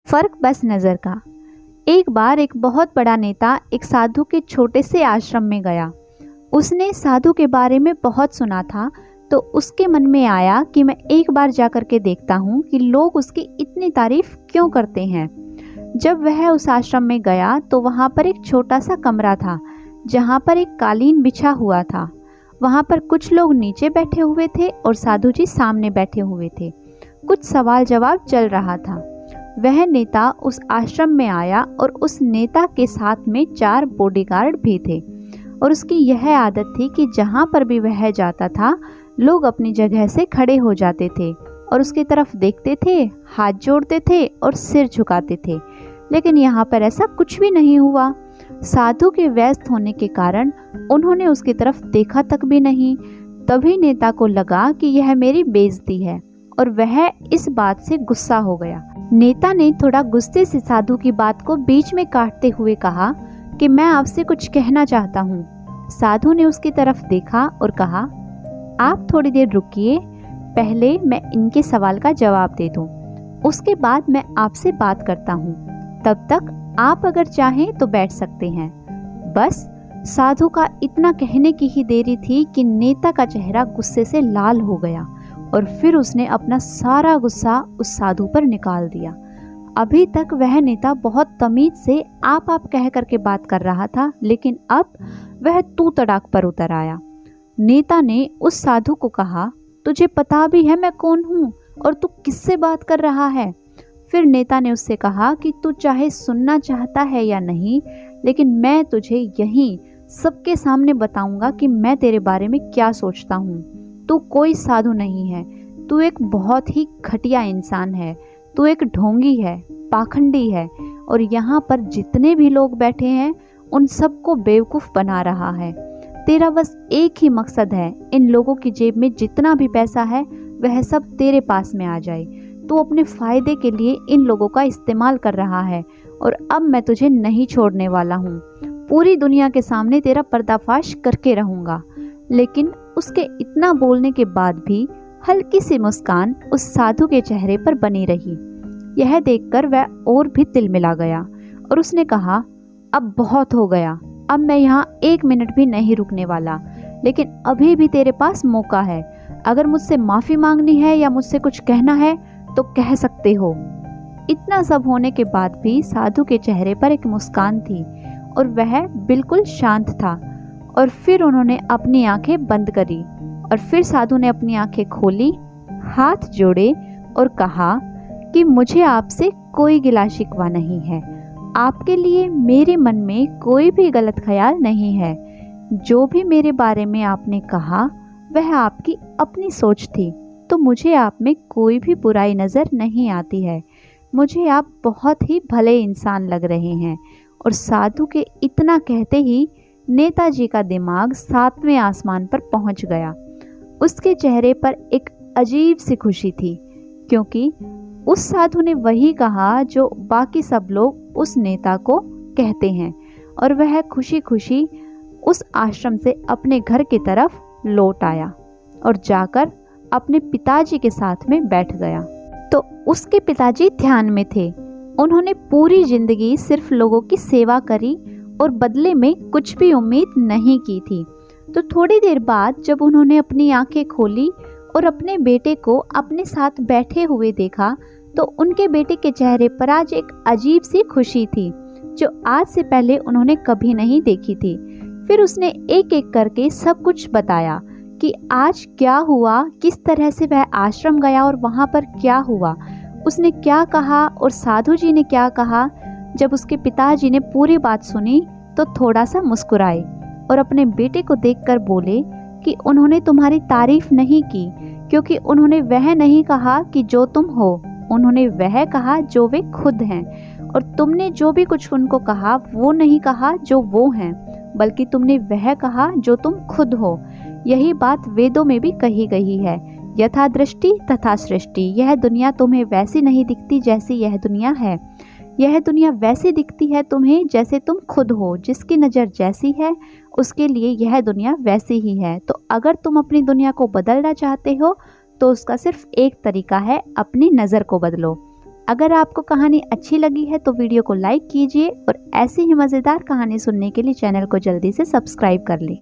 फर्क बस नज़र का। एक बार एक बहुत बड़ा नेता एक साधु के छोटे से आश्रम में गया। उसने साधु के बारे में बहुत सुना था, तो उसके मन में आया कि मैं एक बार जाकर के देखता हूँ कि लोग उसकी इतनी तारीफ क्यों करते हैं। जब वह उस आश्रम में गया तो वहाँ पर एक छोटा सा कमरा था जहाँ पर एक कालीन बिछा हुआ था। वहाँ पर कुछ लोग नीचे बैठे हुए थे और साधु जी सामने बैठे हुए थे। कुछ सवाल जवाब चल रहा था। वह नेता उस आश्रम में आया और उस नेता के साथ में 4 बॉडीगार्ड भी थे और उसकी यह आदत थी कि जहाँ पर भी वह जाता था लोग अपनी जगह से खड़े हो जाते थे और उसकी तरफ देखते थे, हाथ जोड़ते थे और सिर झुकाते थे। लेकिन यहाँ पर ऐसा कुछ भी नहीं हुआ। साधु के व्यस्त होने के कारण उन्होंने उसकी तरफ देखा तक भी नहीं। तभी नेता को लगा कि यह मेरी बेइज्जती है और वह इस बात से गुस्सा हो गया। नेता ने थोड़ा गुस्से से साधु की बात को बीच में काटते हुए कहा कि मैं आपसे कुछ कहना चाहता हूँ। साधु ने उसकी तरफ देखा और कहा, आप थोड़ी देर रुकिए, पहले मैं इनके सवाल का जवाब दे दूँ, उसके बाद मैं आपसे बात करता हूँ। तब तक आप अगर चाहें तो बैठ सकते हैं। बस साधु का इतना कहने की ही देरी थी कि नेता का चेहरा गुस्से से लाल हो गया और फिर उसने अपना सारा गुस्सा उस साधु पर निकाल दिया। अभी तक वह नेता बहुत तमीज से आप कह करके बात कर रहा था, लेकिन अब वह तू तड़ाक पर उतर आया। नेता ने उस साधु को कहा, तुझे पता भी है मैं कौन हूँ और तू किससे बात कर रहा है? फिर नेता ने उससे कहा कि तू चाहे सुनना चाहता है या नहीं, लेकिन मैं तुझे यहीं सबके सामने बताऊंगा कि मैं तेरे बारे में क्या सोचता हूँ। तू कोई साधु नहीं है, तू एक बहुत ही घटिया इंसान है, तू एक ढोंगी है, पाखंडी है और यहाँ पर जितने भी लोग बैठे हैं उन सबको बेवकूफ़ बना रहा है। तेरा बस एक ही मकसद है, इन लोगों की जेब में जितना भी पैसा है वह सब तेरे पास में आ जाए। तू अपने फ़ायदे के लिए इन लोगों का इस्तेमाल कर रहा है और अब मैं तुझे नहीं छोड़ने वाला हूँ। पूरी दुनिया के सामने तेरा पर्दाफाश करके रहूँगा। लेकिन उसके इतना बोलने के बाद भी हल्की सी मुस्कान उस साधु के चेहरे पर बनी रही। यह देखकर वह और भी तिलमिला गया और उसने कहा, अब बहुत हो गया, अब मैं यहाँ 1 मिनट भी नहीं रुकने वाला। लेकिन अभी भी तेरे पास मौका है, अगर मुझसे माफ़ी मांगनी है या मुझसे कुछ कहना है तो कह सकते हो। इतना सब होने के बाद भी साधु के चेहरे पर एक मुस्कान थी और वह बिल्कुल शांत था। और फिर उन्होंने अपनी आंखें बंद करी और फिर साधु ने अपनी आंखें खोली, हाथ जोड़े और कहा कि मुझे आपसे कोई गिला शिकवा नहीं है, आपके लिए मेरे मन में कोई भी गलत ख्याल नहीं है। जो भी मेरे बारे में आपने कहा वह आपकी अपनी सोच थी, तो मुझे आप में कोई भी बुराई नज़र नहीं आती है। मुझे आप बहुत ही भले इंसान लग रहे हैं। और साधु के इतना कहते ही नेताजी का दिमाग 7वें आसमान पर पहुंच गया। उसके चेहरे पर एक अजीब सी खुशी थी, क्योंकि उस साधु ने वही कहा जो बाकी सब लोग उस नेता को कहते हैं। और वह खुशी खुशी उस आश्रम से अपने घर की तरफ लौट आया और जाकर अपने पिताजी के साथ में बैठ गया। तो उसके पिताजी ध्यान में थे। उन्होंने पूरी जिंदगी सिर्फ लोगों की सेवा करी और बदले में कुछ भी उम्मीद नहीं की थी। तो थोड़ी देर बाद जब उन्होंने अपनी आंखें खोली और अपने बेटे को अपने साथ बैठे हुए देखा, तो उनके बेटे के चेहरे पर आज एक अजीब सी खुशी थी जो आज से पहले उन्होंने कभी नहीं देखी थी। फिर उसने एक एक करके सब कुछ बताया कि आज क्या हुआ, किस तरह से वह आश्रम गया और वहाँ पर क्या हुआ, उसने क्या कहा और साधु जी ने क्या कहा। जब उसके पिताजी ने पूरी बात सुनी तो थोड़ा सा मुस्कुराए और अपने बेटे को देखकर बोले कि उन्होंने तुम्हारी तारीफ नहीं की, क्योंकि उन्होंने वह नहीं कहा कि जो तुम हो, उन्होंने वह कहा जो वे खुद हैं। और तुमने जो भी कुछ उनको कहा वो नहीं कहा जो वो हैं, बल्कि तुमने वह कहा जो तुम खुद हो। यही बात वेदों में भी कही गई है, यथा दृष्टि तथा सृष्टि। यह दुनिया तुम्हें वैसी नहीं दिखती जैसी यह दुनिया है, यह दुनिया वैसी दिखती है तुम्हें जैसे तुम खुद हो। जिसकी नज़र जैसी है उसके लिए यह दुनिया वैसी ही है। तो अगर तुम अपनी दुनिया को बदलना चाहते हो तो उसका सिर्फ एक तरीका है, अपनी नज़र को बदलो। अगर आपको कहानी अच्छी लगी है तो वीडियो को लाइक कीजिए और ऐसी ही मज़ेदार कहानी सुनने के लिए चैनल को जल्दी से सब्सक्राइब कर लें।